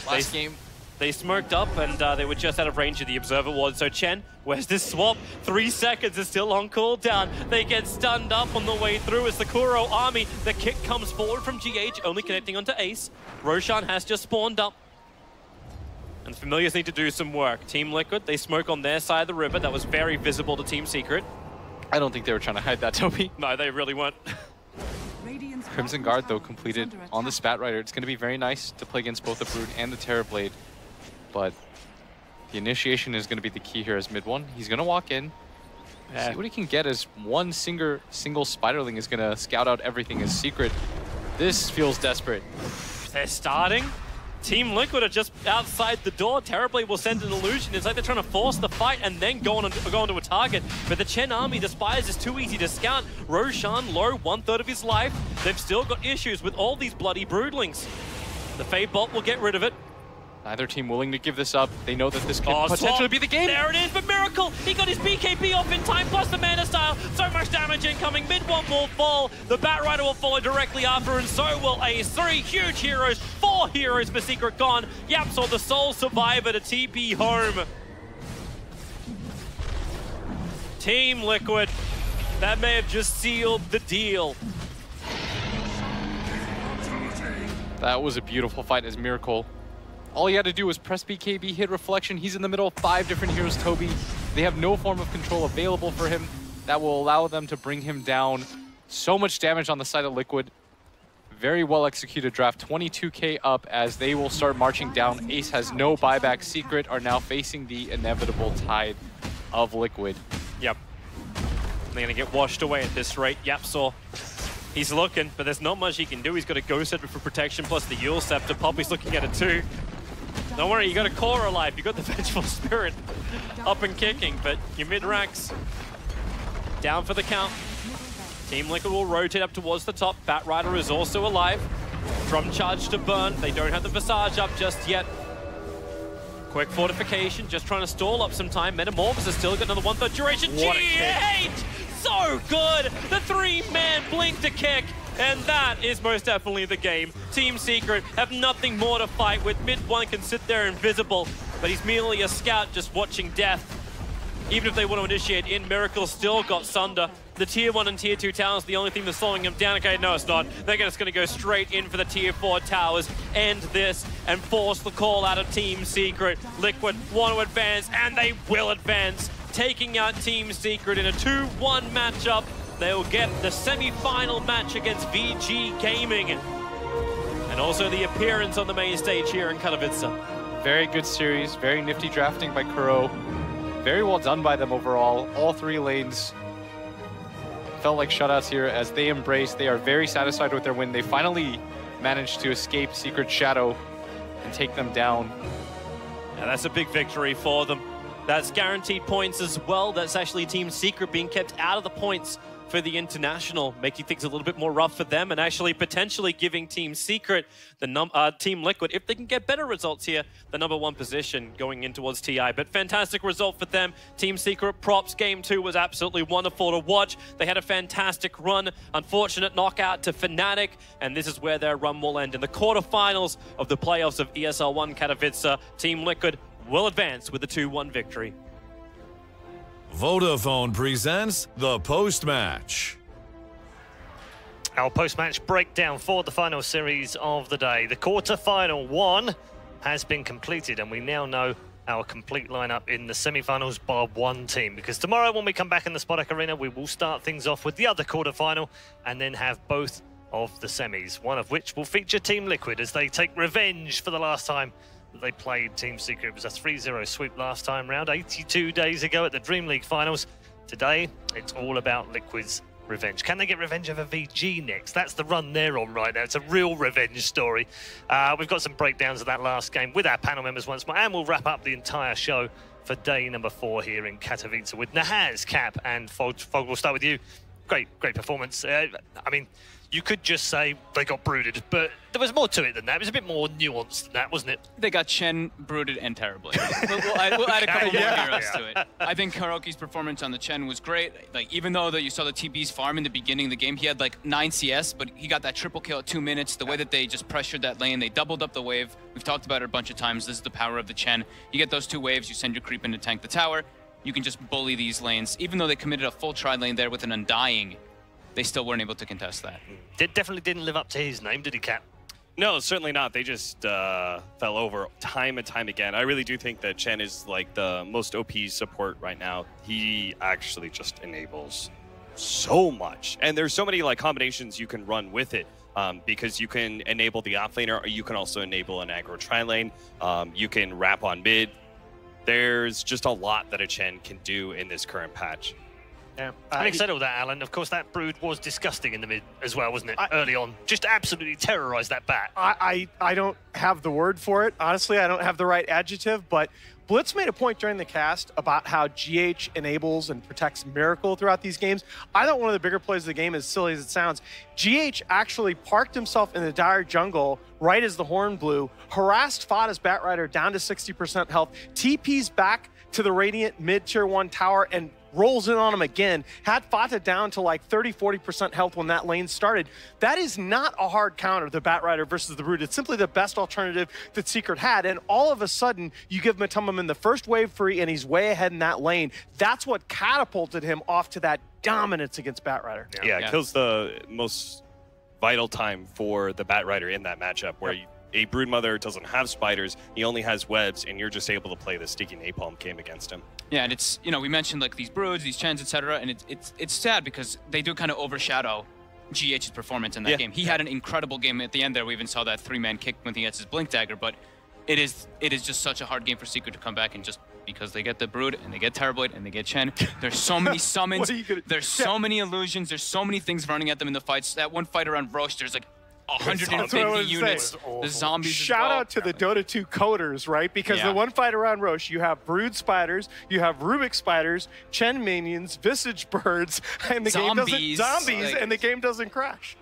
Last game. They smoked up and they were just out of range of the Observer Ward. So Chen, where's this swap? 3 seconds is still on cooldown. They get stunned up on the way through as the Kuro army. The kick comes forward from GH, only connecting onto Ace. Roshan has just spawned up. And Familiars need to do some work. Team Liquid, they smoke on their side of the river. That was very visible to Team Secret. I don't think they were trying to hide that, Toby. No, they really weren't. Crimson Guard, though, completed on the Spat Rider. It's going to be very nice to play against both the Brood and the Terror Blade. But the initiation is going to be the key here as mid-1. He's going to walk in, see what he can get as one single Spiderling is going to scout out everything as Secret. This feels desperate. They're starting. Team Liquid are just outside the door. Terrorblade will send an illusion. It's like they're trying to force the fight and then go onto a target. But the Chen army, the Spires, is too easy to scout. Roshan low, 1/3 of his life. They've still got issues with all these bloody Broodlings. The Fade Bolt will get rid of it. Neither team willing to give this up. They know that this could potentially be the game. There it is, but Miracle! He got his BKB off in time, plus the Mana Style. So much damage incoming. Mid-1 will fall. The Bat Rider will follow directly after, and so will Ace. 3 huge heroes, 4 heroes for Secret gone. Yapsor, the sole survivor, to TP home. Team Liquid, that may have just sealed the deal. That was a beautiful fight as Miracle. All he had to do was press BKB, hit Reflection. He's in the middle of 5 different heroes, Toby. They have no form of control available for him that will allow them to bring him down. So much damage on the side of Liquid. Very well executed draft, 22k up as they will start marching down. Ace has no buyback. Secret are now facing the inevitable tide of Liquid. Yep. They're going to get washed away at this rate. Yapsor, he's looking, but there's not much he can do. He's got a Ghost Scepter for protection plus the Yule Scepter. Poppy's looking at it too. Don't worry, you got a core alive. You got the Vengeful Spirit up and kicking, but your mid-racks down for the count. Team Liquid will rotate up towards the top. Bat Rider is also alive. Drum charge to burn. They don't have the Visage up just yet. Quick fortification, just trying to stall up some time. Metamorphosis still got another 1/3 duration. What a GH! So good! The 3-man blink to kick. And that is most definitely the game. Team Secret have nothing more to fight with. Mid-1 can sit there invisible, but he's merely a scout just watching death. Even if they want to initiate in, Miracle still got Sunder. The Tier 1 and Tier 2 towers, the only thing that's slowing him down. Okay, no, it's not. They're just going to go straight in for the Tier 4 towers, end this, and force the call out of Team Secret. Liquid want to advance, and they will advance, taking out Team Secret in a 2-1 matchup. They'll get the semi-final match against VG Gaming. And also the appearance on the main stage here in Katowice. Very good series, very nifty drafting by Kuro. Very well done by them overall. All 3 lanes felt like shutouts here as they embrace. They are very satisfied with their win. They finally managed to escape Secret Shadow and take them down. Yeah, that's a big victory for them. That's guaranteed points as well. That's actually Team Secret being kept out of the points for the International, making things a little bit more rough for them and actually potentially giving Team Secret, Team Liquid, if they can get better results here, the #1 position going in towards TI. But fantastic result for them. Team Secret props. Game 2 was absolutely wonderful to watch. They had a fantastic run. Unfortunate knockout to Fnatic, and this is where their run will end. In the quarterfinals of the playoffs of ESL One Katowice, Team Liquid will advance with a 2-1 victory. Vodafone presents the post-match. Our post-match breakdown for the final series of the day. The quarter-final 1 has been completed, and we now know our complete lineup in the semi-finals bar 1 team. Because tomorrow, when we come back in the Spodek Arena, we will start things off with the other quarter-final and then have both of the semis, one of which will feature Team Liquid as they take revenge for the last time they played Team Secret. It was a 3-0 sweep last time round, 82 days ago at the Dream League finals. Today, it's all about Liquid's revenge. Can they get revenge over VG next? That's the run they're on right now. It's a real revenge story. We've got some breakdowns of that last game with our panel members once more, and we'll wrap up the entire show for day number 4 here in Katowice with Nahaz, Cap, and Fog. We'll start with you. Great performance. I mean, you could just say they got brooded, but there was more to it than that. It was a bit more nuanced than that, wasn't it? They got Chen brooded and terribly. we'll add a couple more heroes to it. I think Karoki's performance on the Chen was great. Like, even though you saw the TB's farm in the beginning of the game, he had like 9 CS, but he got that triple kill at 2 minutes. The way that they just pressured that lane, they doubled up the wave. We've talked about it a bunch of times. This is the power of the Chen. You get those 2 waves, you send your creep in to tank the tower. You can just bully these lanes. Even though they committed a full tri lane there with an Undying, they still weren't able to contest that. It definitely didn't live up to his name, did he, Cap? No, certainly not. They just fell over time and time again. I really do think that Chen is like the most OP support right now. He actually just enables so much. And there's so many like combinations you can run with it. Because you can enable the offlaner, or you can also enable an aggro tri-lane. You can wrap on mid. There's just a lot that a Chen can do in this current patch. Yeah, having said all that, Alan, of course that brood was disgusting in the mid as well, wasn't it? Early on, just absolutely terrorized that bat. I don't have the word for it. Honestly, I don't have the right adjective, but Blitz made a point during the cast about how GH enables and protects Miracle throughout these games. I thought one of the bigger plays of the game, as silly as it sounds, GH actually parked himself in the dire jungle right as the horn blew, harassed Fata's Batrider down to 60% health, TP's back to the Radiant mid-tier 1 tower, and rolls in on him again, had Fata down to like 30-40% health when that lane started. That is not a hard counter, the Batrider versus the Brood. It's simply the best alternative that Secret had, and all of a sudden, you give Matumbaman the first wave free, and he's way ahead in that lane. That's what catapulted him off to that dominance against Batrider. Yeah, it kills the most vital time for the Batrider in that matchup, where a Broodmother doesn't have spiders, he only has webs, and you're just able to play the sticky napalm game against him. Yeah, and it's, you know, we mentioned like these Broods, these Chens, etc., and it's sad because they do kind of overshadow GH's performance in that game. He had an incredible game at the end there. We even saw that 3-man kick when he gets his Blink Dagger, but it is just such a hard game for Secret to come back, and just because they get the Brood and they get Terrorblade and they get Chen, there's so many summons, there's so many illusions, there's so many things running at them in the fights. That one fight around Roche, there's like 150 units. The zombies. Shout out to the Dota 2 coders, right? Because the one fight around Roche, you have Brood spiders, you have Rubik spiders, Chen minions, Visage birds, and the game doesn't and the game doesn't crash.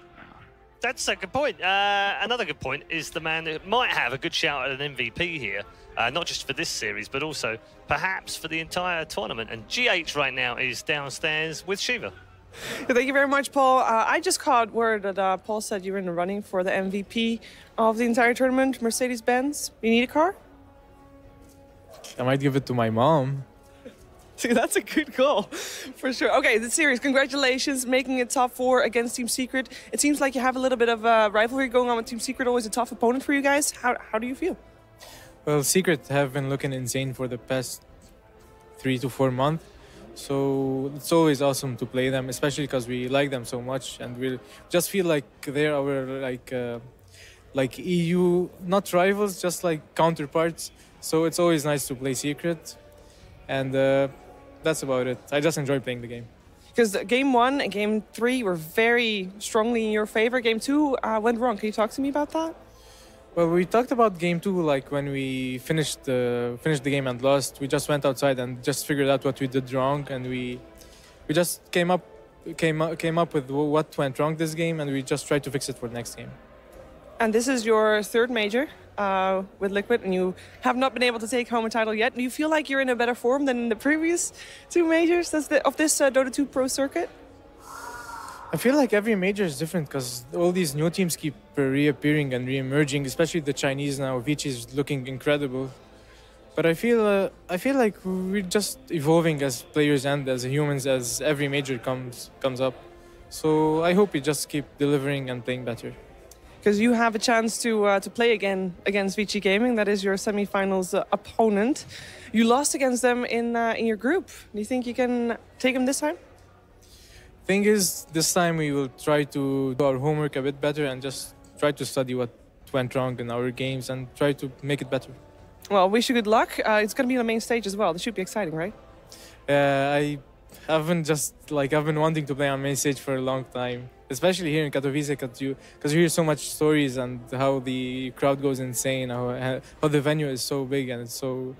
That's a good point. Another good point is the man that might have a good shout at an MVP here, not just for this series, but also perhaps for the entire tournament. And GH right now is downstairs with Shiva. Thank you very much, Paul. I just caught word that Paul said you were in the running for the MVP of the entire tournament, Mercedes-Benz. You need a car? I might give it to my mom. See, that's a good goal, for sure. Okay, the series, congratulations, making it top 4 against Team Secret. It seems like you have a little bit of a rivalry going on with Team Secret, always a tough opponent for you guys. How do you feel? Well, Secret have been looking insane for the past 3 to 4 months. So it's always awesome to play them, especially because we like them so much, and we just feel like they're our like EU, not rivals, just like counterparts. So it's always nice to play Secret, and that's about it. I just enjoy playing the game. Because Game 1 and Game 3 were very strongly in your favor. Game 2 went wrong. Can you talk to me about that? Well, we talked about Game 2, like when we finished the game and lost. We just went outside and just figured out what we did wrong, and we just came up with what went wrong this game, and we just tried to fix it for the next game. And this is your 3rd major with Liquid, and you have not been able to take home a title yet. Do you feel like you're in a better form than in the previous 2 majors of this Dota 2 Pro circuit? I feel like every major is different because all these new teams keep reappearing and re-emerging, especially the Chinese now. Vici is looking incredible. But I feel like we're just evolving as players and as humans as every major comes up. So I hope we just keep delivering and playing better. Because you have a chance to play again against Vici Gaming. That is your semi-finals opponent. You lost against them in your group. Do you think you can take them this time? Thing is, this time we will try to do our homework a bit better and just try to study what went wrong in our games and try to make it better. Well, wish you good luck. It's going to be on the main stage as well. This should be exciting, right? I've been wanting to play on main stage for a long time, especially here in Katowice, because you hear so much stories and how the crowd goes insane, how the venue is so big and it's so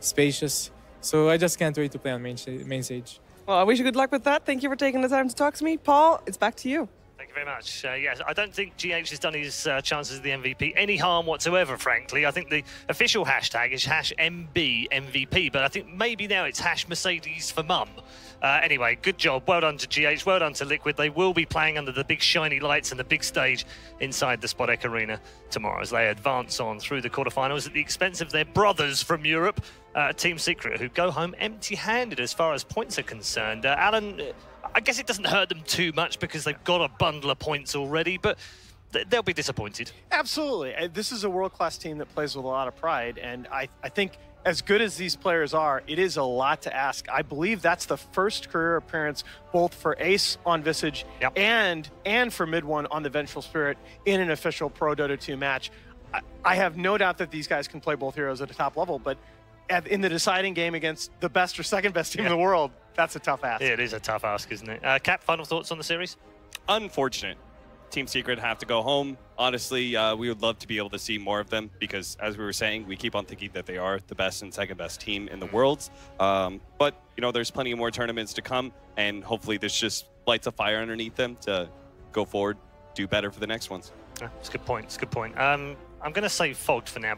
spacious. So I just can't wait to play on main stage. Well, I wish you good luck with that. Thank you for taking the time to talk to me. Paul, it's back to you. Thank Thank you very much. Yes, I don't think GH has done his chances of the MVP any harm whatsoever, frankly. I think the official hashtag is #MBMVP, but I think maybe now it's #Mercedes for mum. Anyway, good job. Well done to GH. Well done to Liquid. They will be playing under the big shiny lights and the big stage inside the Spodek Arena tomorrow as they advance on through the quarterfinals at the expense of their brothers from Europe, Team Secret, who go home empty-handed as far as points are concerned. Alan, I guess it doesn't hurt them too much because they've got a bundle of points already, but they'll be disappointed. Absolutely. This is a world-class team that plays with a lot of pride, and I think as good as these players are, it is a lot to ask. I believe that's the first career appearance both for Ace on Visage and for Mid1 on the Vengeful Spirit in an official Pro Dota 2 match. I have no doubt that these guys can play both heroes at a top level, but in the deciding game against the best or second best team in the world, that's a tough ask. Yeah, it is a tough ask, isn't it? Cap, final thoughts on the series? Unfortunate. Team Secret have to go home. Honestly, we would love to be able to see more of them because, as we were saying, we keep on thinking that they are the best and second best team in the world. But, you know, there's plenty of more tournaments to come, and hopefully this just lights a fire underneath them to go forward, do better for the next ones. It's a good point. It's a good point. I'm going to say Fogged for now.